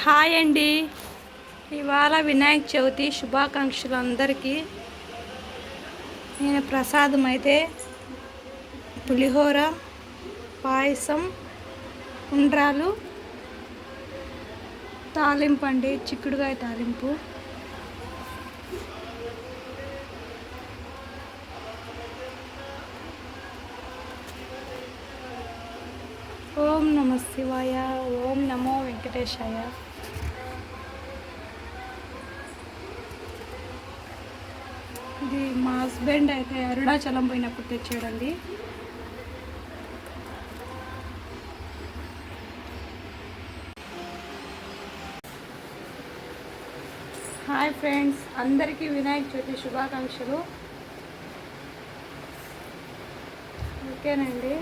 Hi అండి. ఇవాళ వినాయక చవితి శుభాకాంక్షలు అందరికీ. నేను ప్రసాదం అయితే పులిహోర, పాయసం, ఉండ్రాలు, తాలింపు అండి, చిక్కుడుకాయ తాలింపు. ఓం నమ శివాయ, ఓం నమో వెంకటేశాయ. ఇది మా హస్బెండ్ అయితే అరుణాచలం పోయినప్పుడు తెచ్చాడండి. హాయ్ ఫ్రెండ్స్, అందరికీ వినాయక చవితి శుభాకాంక్షలు. ఓకేనండి,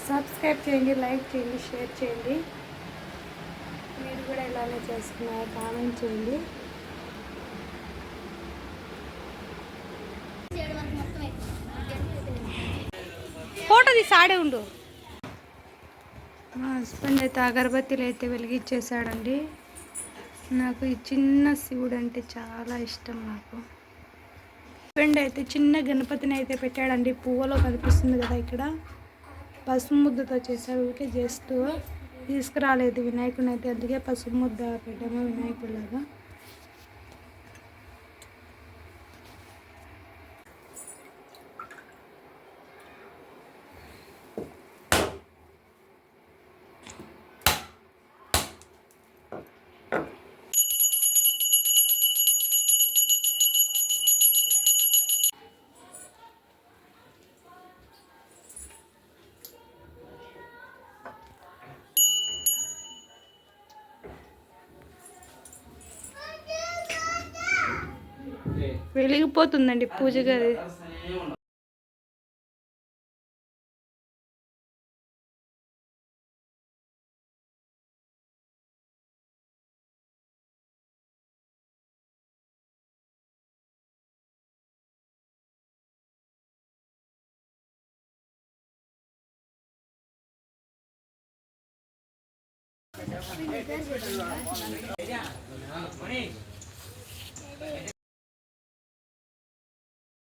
సబ్స్క్రైబ్ చేయండి, లైక్ చేయండి, షేర్ చేయండి. మీరు కూడా ఇలానే చేసుకున్నారు, కామెంట్ చేయండి. ఫోటో తీసి ఆడే ఉండు. మా హస్బెండ్ అయితే అగరబత్తీలు అయితే వెలిగించేసాడండి. నాకు ఈ చిన్న శివుడు అంటే చాలా ఇష్టం. నాకు హస్బెండ్ అయితే చిన్న గణపతిని అయితే పెట్టాడండి. పువ్వులో కనిపిస్తుంది కదా, ఇక్కడ పసుపు ముద్దతో చేశాడు. ఊరికే జస్ట్ తీసుకురాలేదు వినాయకుడిని అయితే, అందుకే పసుపు ముద్ద పెట్టాము వినాయకుడిలాగా. వెలిగిపోతుందండి పూజ గది.